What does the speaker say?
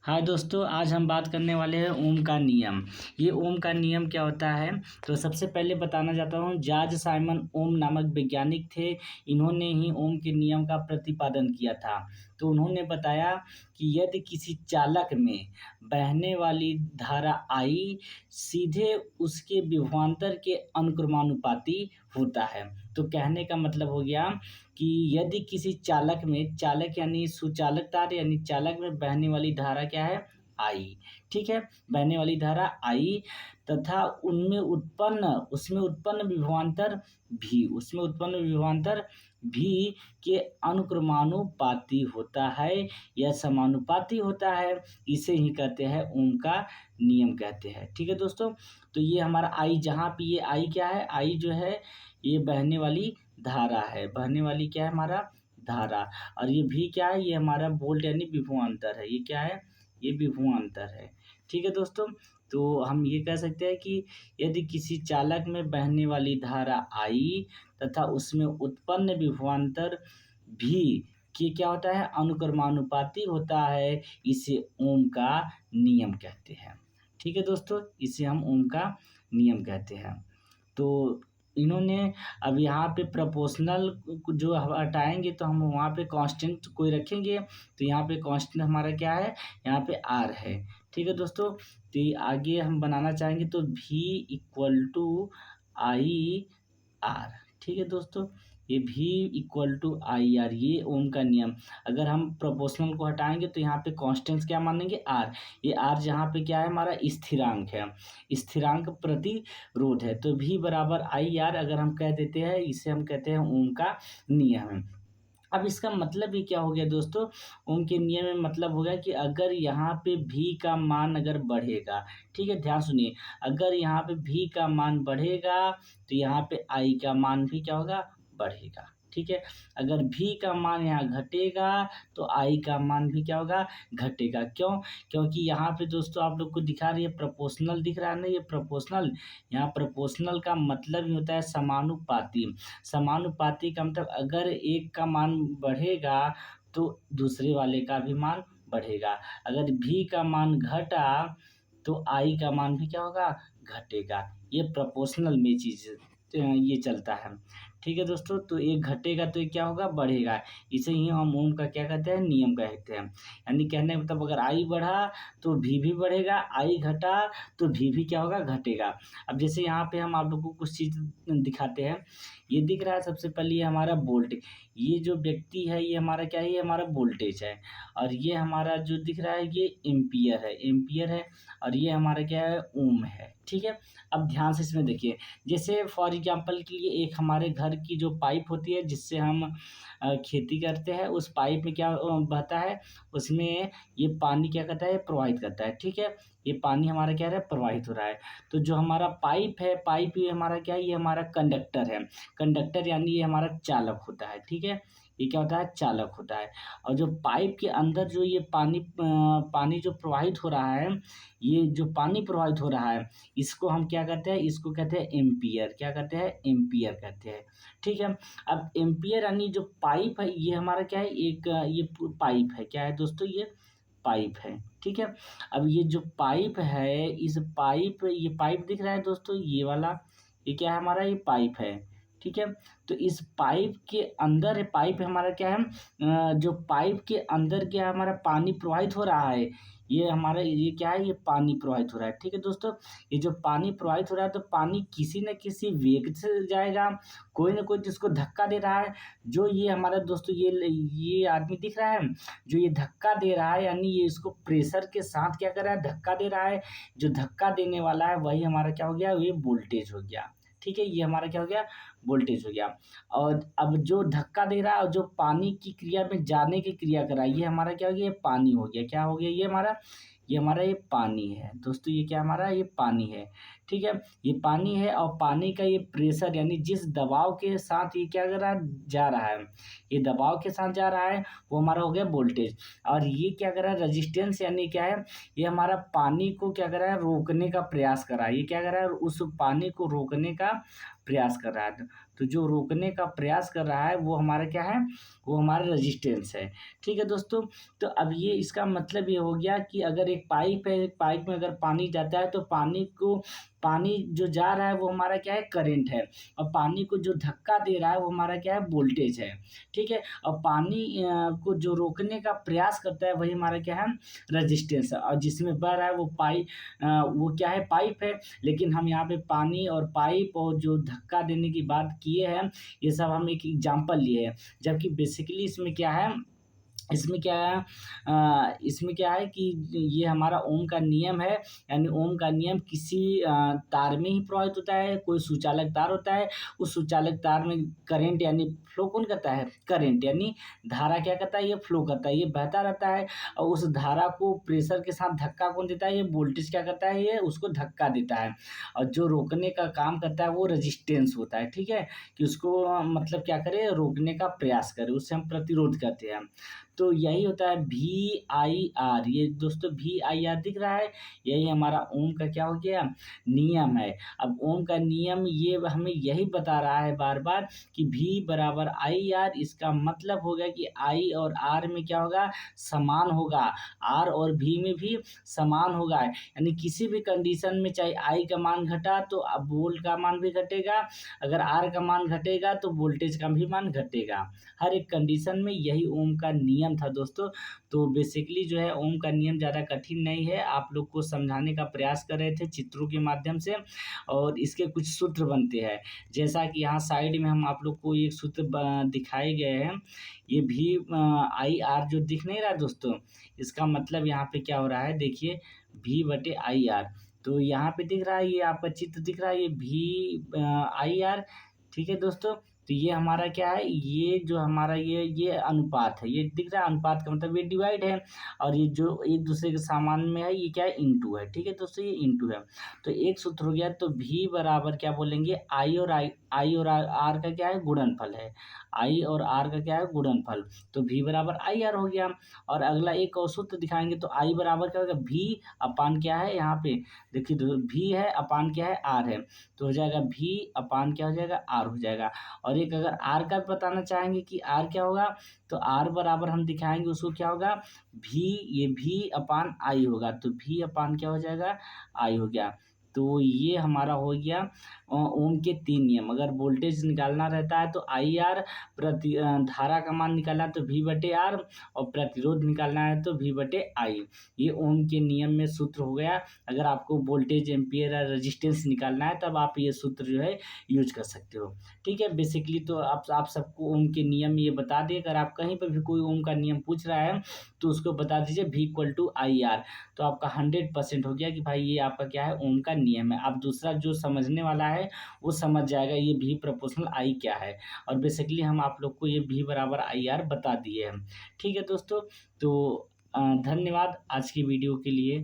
हाय दोस्तों, आज हम बात करने वाले हैं ओम का नियम। ये ओम का नियम क्या होता है? तो सबसे पहले बताना चाहता हूँ, जॉर्ज साइमन ओम नामक वैज्ञानिक थे। इन्होंने ही ओम के नियम का प्रतिपादन किया था। तो उन्होंने बताया कि यदि किसी चालक में बहने वाली धारा आई सीधे उसके विभवांतर के अनुक्रमानुपाती होता है। तो कहने का मतलब हो गया कि यदि किसी चालक में, चालक यानी सुचालक तार यानी चालक में बहने वाली धारा क्या है? आई। ठीक है, बहने वाली धारा आई तथा उसमें उत्पन्न विभवांतर भी के अनुक्रमानुपाती होता है या समानुपाती होता है। इसे ही कहते हैं ओम का नियम कहते हैं। ठीक है दोस्तों, तो ये हमारा आई, जहाँ पे ये आई क्या है? आई जो है ये बहने वाली धारा है। बहने वाली क्या है? हमारा धारा। और ये भी क्या है? ये हमारा वोल्ट यानी विभवांतर है। ये क्या है? ये विभवांतर है। ठीक है दोस्तों, तो हम ये कह सकते हैं कि यदि किसी चालक में बहने वाली धारा आई तथा उसमें उत्पन्न विभवांतर भी कि क्या होता है? अनुक्रमानुपाती होता है। इसे ओम का नियम कहते हैं। ठीक है दोस्तों, इसे हम ओम का नियम कहते हैं। तो इन्होंने अब यहाँ पे प्रोपोर्शनल जो हटाएंगे तो हम वहाँ पे कांस्टेंट कोई रखेंगे। तो यहाँ पे कांस्टेंट हमारा क्या है? यहाँ पे आर है। ठीक है दोस्तों, तो ये आगे हम बनाना चाहेंगे तो V equal to I R. ठीक है दोस्तों, ये V equal to I R, ये ओम का नियम। अगर हम प्रोपोर्शनल को हटाएंगे तो यहाँ पे कांस्टेंट्स क्या मानेंगे? आर। ये आर जहाँ पे क्या है? हमारा स्थिरांक है, स्थिरांक प्रतिरोध है। तो V बराबर आई आर अगर हम कह देते हैं, इसे हम कहते हैं ओम का नियम है। अब इसका मतलब ये क्या हो गया दोस्तों? ओम के नियम में मतलब हो गया कि अगर यहाँ पे V का मान अगर बढ़ेगा, ठीक है ध्यान सुनिए, अगर यहाँ पे V का मान बढ़ेगा तो यहाँ पे I का मान भी क्या होगा? बढ़ेगा। ठीक है, अगर V का मान यहाँ घटेगा तो I का मान भी क्या होगा? घटेगा। क्यों? क्योंकि यहाँ पे दोस्तों आप लोग को दिखा रही है प्रोपोर्शनल दिख रहा है ना, ये प्रोपोर्शनल। यहाँ प्रोपोर्शनल का मतलब ही होता है समानुपाती। समानुपाती का मतलब अगर एक का मान बढ़ेगा तो दूसरे वाले का भी मान बढ़ेगा। अगर V का मान घटा तो I का मान भी क्या होगा? घटेगा। ये प्रोपोर्शनल में चीज़ ये चलता है। ठीक है दोस्तों, तो एक घटेगा तो ये क्या होगा? बढ़ेगा। इसे ही हम ओम का क्या कहते हैं? नियम कहते हैं। यानी कहने का मतलब अगर I बढ़ा तो V भी बढ़ेगा, I घटा तो V भी क्या होगा? घटेगा। अब जैसे यहाँ पे हम आप लोगों को कुछ चीज़ दिखाते हैं। ये दिख रहा है सबसे पहले, ये हमारा वोल्ट, ये जो व्यक्ति है ये हमारा क्या है? ये हमारा वोल्टेज है। और ये हमारा जो दिख रहा है ये एम्पियर है। और ये हमारा क्या है? ओम है। ठीक है, अब ध्यान से इसमें देखिए, जैसे फॉर एग्जांपल के लिए एक हमारे घर की जो पाइप होती है जिससे हम खेती करते हैं, उस पाइप में क्या बहता है? उसमें ये पानी क्या करता है? प्रवाहित करता है। ठीक है, ये पानी हमारा क्या है? प्रवाहित हो रहा है। तो जो हमारा पाइप है, पाइप ये हमारा क्या है? ये हमारा कंडक्टर है। कंडक्टर यानी ये हमारा चालक होता है। ठीक है, ये क्या होता है? चालक होता है। और जो पाइप के अंदर जो ये पानी जो प्रवाहित हो रहा है, ये जो पानी प्रवाहित हो रहा है, इसको हम क्या कहते हैं? इसको कहते हैं एम्पियर। क्या कहते हैं? एम्पियर कहते हैं। ठीक है, अब एम्पियर यानी जो पाइप है ये हमारा क्या है? ये पाइप है। क्या है दोस्तों? ये पाइप है। ठीक है, अब ये जो पाइप है, ये पाइप दिख रहा है दोस्तों, ये वाला, ये क्या है? हमारा ये पाइप है। ठीक है, तो इस पाइप के अंदर पाइप हमारा क्या है? जो पाइप के अंदर क्या है? हमारा पानी प्रवाहित हो रहा है। ये हमारा ये क्या है? ये पानी प्रवाहित हो रहा है। ठीक है दोस्तों, ये जो पानी प्रवाहित हो रहा है तो पानी किसी न किसी वेग से जाएगा, कोई ना कोई जिसको धक्का दे रहा है। जो ये हमारा दोस्तों ये आदमी दिख रहा है, जो ये धक्का दे रहा है, यानी ये इसको प्रेशर के साथ क्या कर रहा है? धक्का दे रहा है। जो धक्का देने वाला है वही हमारा क्या हो गया? ये वोल्टेज हो गया। ठीक है, ये हमारा क्या हो गया? वोल्टेज हो गया। और अब जो धक्का दे रहा है और जो पानी की क्रिया में जाने की क्रिया कर रहा है, ये हमारा क्या हो गया? ये पानी हो गया। क्या हो गया? ये पानी है दोस्तों। ये क्या हमारा? ये पानी है। ठीक है, ये पानी है और पानी का ये प्रेशर यानी जिस दबाव के साथ ये क्या कर रहा है? जा रहा है, ये दबाव के साथ जा रहा है, वो हमारा हो गया वोल्टेज। और ये क्या कर रहा है? रेजिस्टेंस यानी क्या है? ये हमारा पानी को क्या कर रहा है? रोकने का प्रयास कर रहा है। ये क्या कर रहा है? उस पानी को रोकने का प्रयास कर रहा है। तो जो रोकने का प्रयास कर रहा है वो हमारा क्या है, वो हमारा रेजिस्टेंस है। ठीक है दोस्तों, तो अब ये इसका मतलब ये हो गया कि अगर एक पाइप है, एक पाइप में अगर पानी जाता है तो पानी जो जा रहा है वो हमारा क्या है, करंट है। और पानी को जो धक्का दे रहा है वो हमारा क्या है, वोल्टेज है। ठीक है, और पानी को जो रोकने का प्रयास करता है वही हमारा क्या है, रेजिस्टेंस है। और जिसमें बह रहा है वो क्या है, पाइप है। लेकिन हम यहाँ पे पानी और पाइप और जो धक्का देने की बात किए हैं, ये सब हम एक एग्जाम्पल लिए हैं। जबकि बेसिकली इसमें क्या है कि ये हमारा ओम का नियम है। यानी ओम का नियम किसी तार में ही प्रवाहित होता है। कोई सुचालक तार होता है, उस सुचालक तार में करंट यानी फ्लो कौन करता है, करंट यानी धारा क्या करता है, ये फ्लो करता है, ये बहता रहता है। और उस धारा को प्रेशर के साथ धक्का कौन देता है, ये वोल्टेज क्या करता है, ये उसको धक्का देता है। और जो रोकने का काम करता है वो रेजिस्टेंस होता है। ठीक है, कि उसको मतलब क्या करे, रोकने का प्रयास करे, उससे हम प्रतिरोध करते हैं। तो यही होता है VIR। ये दोस्तों VIR दिख रहा है, यही हमारा ओम का क्या हो गया, नियम है। अब ओम का नियम ये हमें यही बता रहा है बार बार कि V बराबर IR। इसका मतलब होगा कि I और R में क्या होगा, समान होगा। R और V में भी समान होगा। यानी किसी भी कंडीशन में चाहे I का मान घटा तो अब वोल्ट का मान भी घटेगा, अगर R का मान घटेगा तो वोल्टेज का भी मान घटेगा। हर एक कंडीशन में यही ओम का नियम था दोस्तों। तो बेसिकली जो है ओम का नियम ज़्यादा कठिन नहीं है, आप लोग को समझाने का प्रयास कर रहे थे चित्रों के माध्यम से। और इसके कुछ सूत्र बनते हैं, जैसा कि यहाँ साइड में हम आप लोग को एक सूत्र दिखाए गए हैं। ये VIR जो दिख नहीं रहा दोस्तों, इसका मतलब यहाँ पे क्या हो रहा है, देखिए V/IR। तो यहाँ पे दिख रहा है, ये आपका चित्र दिख रहा है, ये VIR। ठीक है दोस्तों, तो ये हमारा क्या है, ये जो हमारा ये अनुपात है, ये दिख रहा है, अनुपात का मतलब ये डिवाइड है। और ये जो एक दूसरे के समान में है ये क्या है, इनटू है। ठीक है दोस्तों, ये इनटू है। तो एक सूत्र हो गया। तो V बराबर क्या बोलेंगे, आई और आर का क्या है, गुणनफल है। आई और आर का क्या है, गुणनफल। तो V बराबर IR हो गया। और अगला एक और सूत्र दिखाएंगे तो आई बराबर क्या होगा, V अपान क्या है, यहाँ पे देखिए V है अपान क्या है, R है। तो हो जाएगा V अपान क्या हो जाएगा, R हो जाएगा। और एक अगर R का भी बताना चाहेंगे कि R क्या होगा, तो R बराबर हम दिखाएंगे उसको क्या होगा, ये V अपान I होगा। तो V अपान क्या हो जाएगा, I हो गया। तो ये हमारा हो गया ओम के 3 नियम। अगर वोल्टेज निकालना रहता है तो IR, धारा का मान निकालना है तो V/R, और प्रतिरोध निकालना है तो V/I। ये ओम के नियम में सूत्र हो गया। अगर आपको वोल्टेज, एम्पियर या रेजिस्टेंस निकालना है तब आप ये सूत्र जो है यूज कर सकते हो। ठीक है, बेसिकली तो आप सबको ओम के नियम ये बता दिए। अगर आप कहीं पर भी कोई ओम का नियम पूछ रहा है तो उसको बता दीजिए V=IR। तो आपका 100% हो गया कि भाई ये आपका क्या है, ओम का नियम है। अब दूसरा जो समझने वाला है वो समझ जाएगा ये V प्रोपोर्शनल I क्या है। और बेसिकली हम आप लोग को ये V=IR बता दिए हैं। ठीक है दोस्तों, तो धन्यवाद आज की वीडियो के लिए।